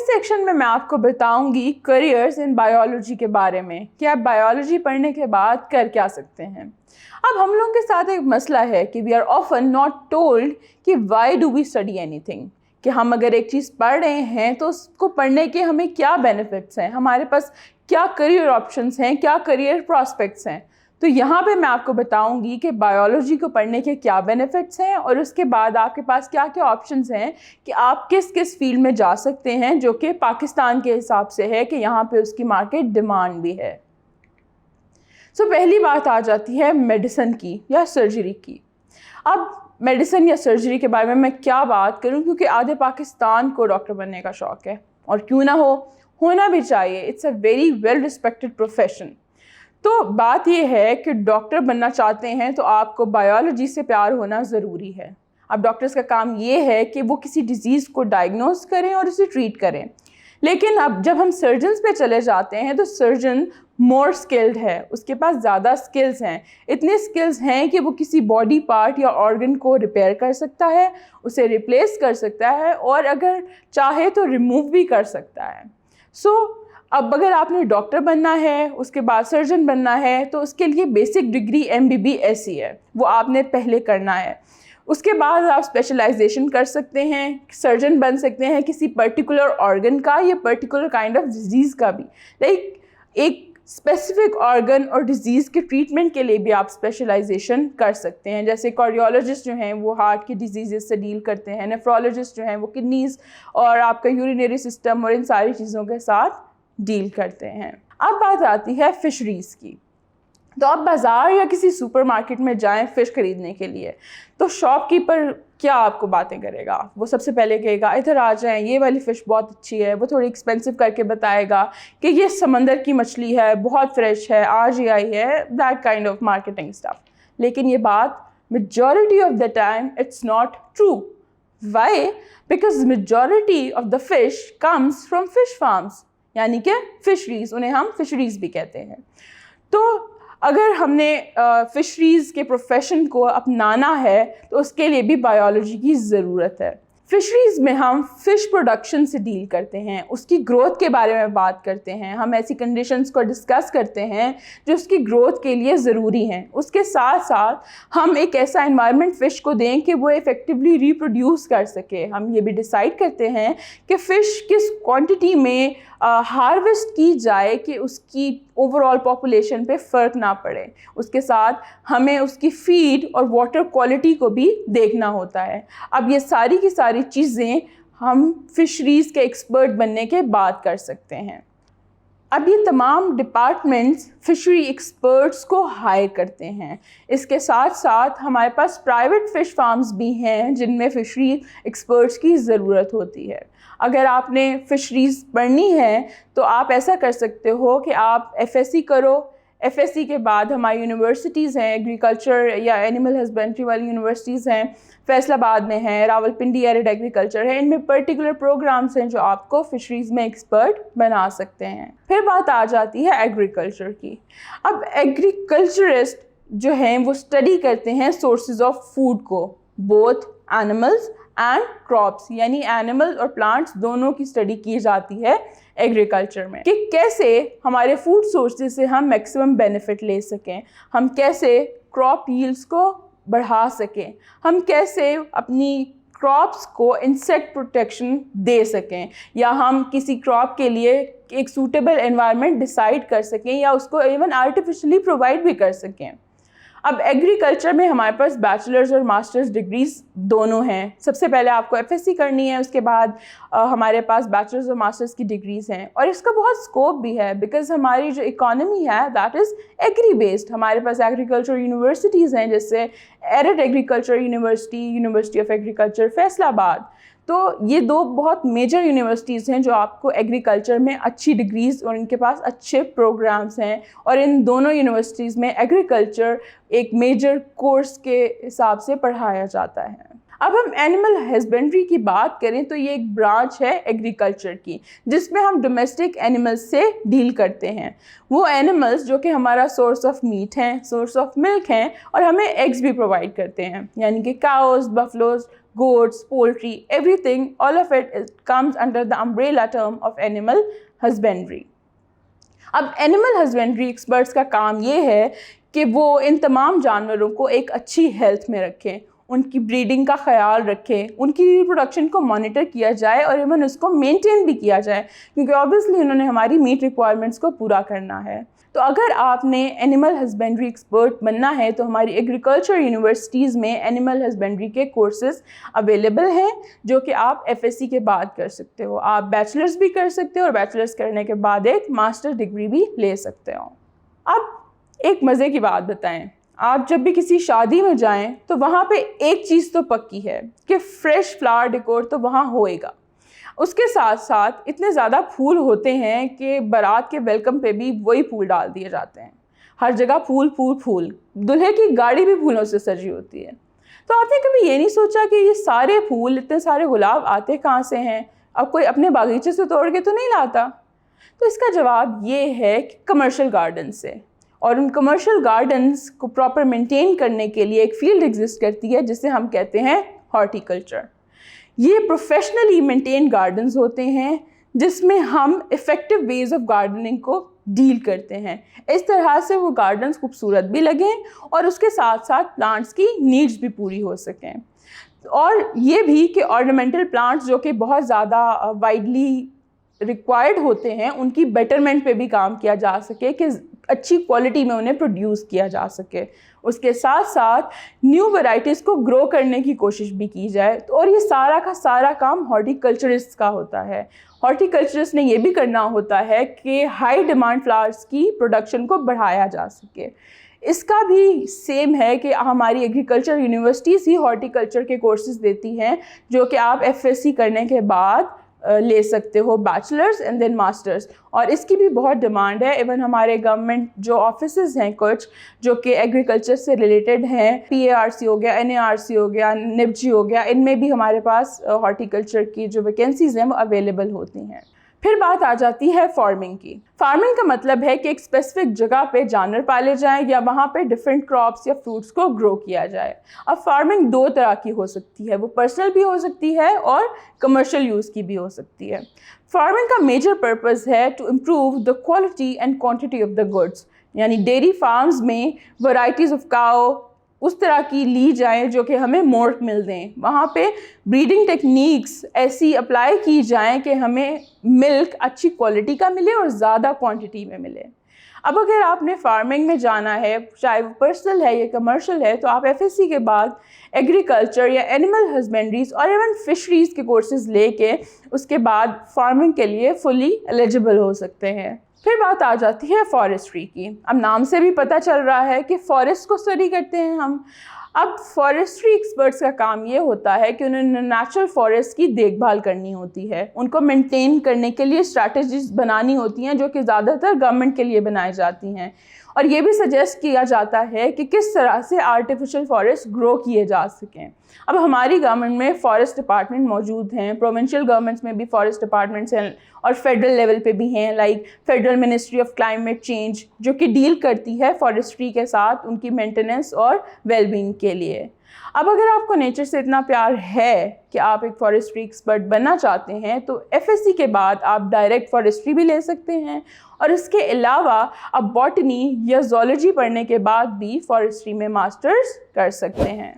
Section में मैं आपको बताऊंगी करियर्स इन बायोलॉजी के बारे में कि आप बायोलॉजी पढ़ने के बाद कर क्या सकते हैं। अब हम लोगों के साथ एक मसला है कि we are often not told कि why do we study anything, कि हम अगर एक चीज़ पढ़ रहे हैं तो उसको पढ़ने के हमें क्या बेनिफिट्स हैं, हमारे पास क्या करियर ऑप्शंस हैं, क्या करियर प्रॉस्पेक्ट्स हैं। तो यहाँ पे मैं आपको बताऊंगी कि बायोलॉजी को पढ़ने के क्या बेनिफिट्स हैं और उसके बाद आपके पास क्या क्या ऑप्शंस हैं कि आप किस किस फील्ड में जा सकते हैं, जो कि पाकिस्तान के हिसाब से है कि यहाँ पे उसकी मार्केट डिमांड भी है। सो पहली बात आ जाती है मेडिसिन की या सर्जरी की। अब मेडिसिन या सर्जरी के बारे में मैं क्या बात करूं, क्योंकि आधे पाकिस्तान को डॉक्टर बनने का शौक़ है और क्यों ना हो, होना भी चाहिए। It's a very well respected profession. तो बात ये है कि डॉक्टर बनना चाहते हैं तो आपको बायोलॉजी से प्यार होना ज़रूरी है। अब डॉक्टर्स का काम ये है कि वो किसी डिज़ीज़ को डायग्नोस करें और उसे ट्रीट करें, लेकिन अब जब हम सर्जन्स पे चले जाते हैं तो सर्जन मोर स्किल्ड है, उसके पास ज़्यादा स्किल्स हैं। इतने स्किल्स हैं कि वो किसी बॉडी पार्ट या ऑर्गन को रिपेयर कर सकता है, उसे रिप्लेस कर सकता है और अगर चाहे तो रिमूव भी कर सकता है। अब अगर आपने डॉक्टर बनना है, उसके बाद सर्जन बनना है, तो उसके लिए बेसिक डिग्री MBBS ही है, वो आपने पहले करना है। उसके बाद आप स्पेशलाइजेशन कर सकते हैं, सर्जन बन सकते हैं किसी पर्टिकुलर ऑर्गन का या पर्टिकुलर काइंड ऑफ डिजीज़ का भी। लाइक एक स्पेसिफिक ऑर्गन और डिजीज़ के ट्रीटमेंट के लिए भी आप स्पेशलाइजेशन कर सकते हैं। जैसे कार्डियोलॉजिस्ट जो हैं वो हार्ट की डिजीज़ से डील करते हैं, नेफ्रोलॉजिस्ट जो हैं वो किडनीज़ और आपका यूरिनरी सिस्टम और इन सारी चीज़ों के साथ डील करते हैं। अब बात आती है फिशरीज़ की। तो आप बाज़ार या किसी सुपरमार्केट में जाएं फ़िश ख़रीदने के लिए, तो शॉपकीपर क्या आपको बातें करेगा? वो सबसे पहले कहेगा इधर आ जाएं, ये वाली फ़िश बहुत अच्छी है। वो थोड़ी एक्सपेंसिव करके बताएगा कि ये समंदर की मछली है, बहुत फ्रेश है, आज ही आई है, that kind of marketing stuff. लेकिन ये बात majority of the time it's not true. Why? Because majority of the fish comes from fish farms, यानी कि फिशरीज़, उन्हें हम फिशरीज़ भी कहते हैं। तो अगर हमने फ़िशरीज़ के प्रोफेशन को अपनाना है तो उसके लिए भी बायोलॉजी की ज़रूरत है। फ़िशरीज़ में हम फ़िश प्रोडक्शन से डील करते हैं, उसकी ग्रोथ के बारे में बात करते हैं, हम ऐसी कंडीशंस को डिस्कस करते हैं जो उसकी ग्रोथ के लिए ज़रूरी हैं। उसके साथ साथ हम एक ऐसा एनवायरनमेंट फ़िश को दें कि वो इफ़ेक्टिवली रिप्रोड्यूस कर सके। हम ये भी डिसाइड करते हैं कि फ़िश किस क्वांटिटी में हार्वेस्ट की जाए कि उसकी ओवरऑल पॉपुलेशन पे फ़र्क ना पड़े। उसके साथ हमें उसकी फीड और वाटर क्वालिटी को भी देखना होता है। अब ये सारी की सारी चीज़ें हम फिशरीज़ के एक्सपर्ट बनने के बाद कर सकते हैं। अब ये तमाम डिपार्टमेंट्स फिशरी एक्सपर्ट्स को हायर करते हैं। इसके साथ साथ हमारे पास प्राइवेट फ़िश फार्म्स भी हैं जिनमें फिशरी एक्सपर्ट्स की ज़रूरत होती है। अगर आपने फ़िशरीज़ पढ़नी है तो आप ऐसा कर सकते हो कि आप FSC करो। FSC के बाद हमारी यूनिवर्सिटीज़ हैं, एग्रीकल्चर या एनिमल हस्बेंड्री वाली यूनिवर्सिटीज़ हैं, फैसलाबाद में है, रावलपिंडी एरिड एग्रीकल्चर है। इनमें पर्टिकुलर प्रोग्राम्स हैं जो आपको फ़िशरीज़ में एक्सपर्ट बना सकते हैं। फिर बात आ जाती है एग्रीकल्चर की। अब एग्रीकल्चरिस्ट जो हैं वो स्टडी करते हैं सोर्सेज ऑफ फूड को, बोथ एनिमल्स एंड क्रॉप्स, यानी एनिमल और प्लांट्स दोनों की स्टडी की जाती है एग्रीकल्चर में, कि कैसे हमारे फूड सोर्सेज से हम मैक्सिमम बेनिफिट ले सकें, हम कैसे क्रॉप यील्ड्स को बढ़ा सकें, हम कैसे अपनी क्रॉप्स को इंसेक्ट प्रोटेक्शन दे सकें, या हम किसी क्रॉप के लिए एक सूटेबल एनवायरनमेंट डिसाइड कर सकें या उसको इवन आर्टिफिशियली प्रोवाइड भी कर सकें। अब एग्रीकल्चर में हमारे पास बैचलर्स और मास्टर्स डिग्रीज़ दोनों हैं। सबसे पहले आपको FSC करनी है, उसके बाद हमारे पास बैचलर्स और मास्टर्स की डिग्रीज़ हैं और इसका बहुत स्कोप भी है बिकॉज़ हमारी जो इकॉनमी है दैट इज़ एग्री बेस्ड। हमारे पास एग्रीकल्चर यूनिवर्सिटीज़ हैं जैसे arid agriculture university, university of agriculture Faisalabad. तो ये दो बहुत मेजर यूनिवर्सिटीज़ हैं जो आपको एग्रीकल्चर में अच्छी डिग्रीज़ और इनके पास अच्छे प्रोग्राम्स हैं, और इन दोनों यूनिवर्सिटीज़ में एग्रीकल्चर एक मेजर कोर्स के हिसाब से पढ़ाया जाता है। अब हम एनिमल हस्बेंड्री की बात करें तो ये एक ब्रांच है एग्रीकल्चर की जिसमें हम डोमेस्टिक एनिमल्स से डील करते हैं। वो एनिमल्स जो कि हमारा सोर्स ऑफ मीट हैं, सोर्स ऑफ मिल्क हैं और हमें एग्स भी प्रोवाइड करते हैं, यानी कि cows, buffaloes, goats, poultry, everything, all of it comes under the umbrella term of animal husbandry. اب animal husbandry experts کا کام یہ ہے کہ وہ ان تمام جانوروں کو ایک اچھی ہیلتھ میں رکھیں, ان کی بریڈنگ کا خیال رکھیں, ان کی ریپروڈکشن کو مانیٹر کیا جائے اور ایون اس کو مینٹین بھی کیا جائے, کیونکہ آبویسلی انہوں نے ہماری میٹ ریکوائرمنٹس کو پورا کرنا ہے. تو اگر آپ نے اینیمل ہسبینڈری ایکسپرٹ بننا ہے تو ہماری ایگریکلچر یونیورسٹیز میں اینیمل ہسبینڈری کے کورسز اویلیبل ہیں جو کہ آپ ایف ایس سی کے بعد کر سکتے ہو. آپ بیچلرز بھی کر سکتے ہو اور بیچلرز کرنے کے بعد ایک ماسٹر ڈگری بھی لے سکتے ہو. اب ایک مزے کی بات بتائیں, آپ جب بھی کسی شادی میں جائیں تو وہاں پہ ایک چیز تو پکی ہے کہ فریش فلاور ڈیکور تو وہاں ہوئے گا. اس کے ساتھ ساتھ اتنے زیادہ پھول ہوتے ہیں کہ بارات کے ویلکم پہ بھی وہی پھول ڈال دیے جاتے ہیں. ہر جگہ پھول پھول پھول, دلہے کی گاڑی بھی پھولوں سے سجی ہوتی ہے. تو آپ نے کبھی یہ نہیں سوچا کہ یہ سارے پھول, اتنے سارے گلاب آتے کہاں سے ہیں؟ اب کوئی اپنے باغیچے سے توڑ کے تو نہیں لاتا. تو اس کا جواب یہ ہے کہ کمرشل گارڈن سے. اور ان کمرشل گارڈنز کو پراپر مینٹین کرنے کے لیے ایک فیلڈ ایگزسٹ کرتی ہے جسے ہم کہتے ہیں ہارٹی کلچر. یہ پروفیشنلی مینٹین گارڈنز ہوتے ہیں جس میں ہم افیکٹو ویز آف گارڈننگ کو ڈیل کرتے ہیں, اس طرح سے وہ گارڈنز خوبصورت بھی لگیں اور اس کے ساتھ ساتھ پلانٹس کی نیڈز بھی پوری ہو سکیں. اور یہ بھی کہ آرنامنٹل پلانٹس جو کہ بہت زیادہ وائڈلی ریکوائرڈ ہوتے ہیں ان کی بیٹرمنٹ پہ بھی کام کیا جا سکے کہ اچھی کوالٹی میں انہیں پروڈیوس کیا جا سکے. اس کے ساتھ ساتھ نیو ورائٹیز کو گرو کرنے کی کوشش بھی کی جائے. اور یہ سارا کا سارا کام ہارٹی کلچرسٹ کا ہوتا ہے. ہارٹی کلچرسٹ نے یہ بھی کرنا ہوتا ہے کہ ہائی ڈیمانڈ فلاورس کی پروڈکشن کو بڑھایا جا سکے. اس کا بھی سیم ہے کہ ہماری ایگریکلچر یونیورسٹیز ہی ہارٹی کلچر کے کورسز دیتی ہیں جو کہ آپ ایف ایس سی کرنے کے بعد لے سکتے ہو, بیچلرز اینڈ دین ماسٹرز. اور اس کی بھی بہت ڈیمانڈ ہے. ایون ہمارے گورنمنٹ جو آفیسز ہیں کچھ جو کہ ایگریکلچر سے ریلیٹڈ ہیں, پی اے آر سی ہو گیا, این اے آر سی ہو گیا, نب جی ہو گیا, ان میں بھی ہمارے پاس ہارٹی کلچر کی جو ویکینسیز ہیں وہ اویلیبل ہوتی ہیں. پھر بات آ جاتی ہے فارمنگ کی. فارمنگ کا مطلب ہے کہ ایک اسپیسیفک جگہ پہ جانور پالے جائیں یا وہاں پہ ڈفرینٹ کراپس یا فروٹس کو گرو کیا جائے. اب فارمنگ دو طرح کی ہو سکتی ہے, وہ پرسنل بھی ہو سکتی ہے اور کمرشل یوز کی بھی ہو سکتی ہے. فارمنگ کا میجر پرپز ہے to improve the quality and quantity of the goods, یعنی ڈیری فارمز میں ورائٹیز آف کاؤ اس طرح کی لی جائیں جو کہ ہمیں مورٹ مل دیں. وہاں پہ بریڈنگ ٹیکنیکس ایسی اپلائی کی جائیں کہ ہمیں ملک اچھی کوالٹی کا ملے اور زیادہ کوانٹٹی میں ملے. اب اگر آپ نے فارمنگ میں جانا ہے, چاہے وہ پرسنل ہے یا کمرشل ہے, تو آپ ایف ایس سی کے بعد ایگریکلچر یا اینیمل ہسبینڈریز اور ایون فشریز کے کورسز لے کے اس کے بعد فارمنگ کے لیے فلی ایلیجیبل ہو سکتے ہیں. پھر بات آ جاتی ہے فارسٹری کی. اب نام سے بھی پتہ چل رہا ہے کہ فارسٹ کو اسٹڈی کرتے ہیں ہم. اب فارسٹری ایکسپرٹس کا کام یہ ہوتا ہے کہ انہوں نے نیچرل فارسٹ کی دیکھ بھال کرنی ہوتی ہے, ان کو مینٹین کرنے کے لیے اسٹریٹجیز بنانی ہوتی ہیں جو کہ زیادہ تر گورنمنٹ کے لیے بنائی جاتی ہیں, اور یہ بھی سجیسٹ کیا جاتا ہے کہ کس طرح سے آرٹیفیشل فارسٹ گرو کیے جا سکیں. اب ہماری گورنمنٹ میں فارسٹ ڈپارٹمنٹ موجود ہیں, پروونشل گورنمنٹس میں بھی فارسٹ ڈپارٹمنٹس ہیں اور فیڈرل لیول پہ بھی ہیں, like federal ministry of climate change جو کہ ڈیل کرتی ہے فارسٹری کے ساتھ ان کی مینٹیننس اور ویل بینگ کے لیے. اب اگر آپ کو نیچر سے اتنا پیار ہے کہ آپ ایک فارسٹری ایکسپرٹ بننا چاہتے ہیں تو ایف ایس سی کے بعد آپ ڈائریکٹ فارسٹری بھی لے سکتے ہیں, اور اس کے علاوہ آپ باٹنی یا زولوجی پڑھنے کے بعد بھی فارسٹری میں ماسٹرز کر سکتے ہیں.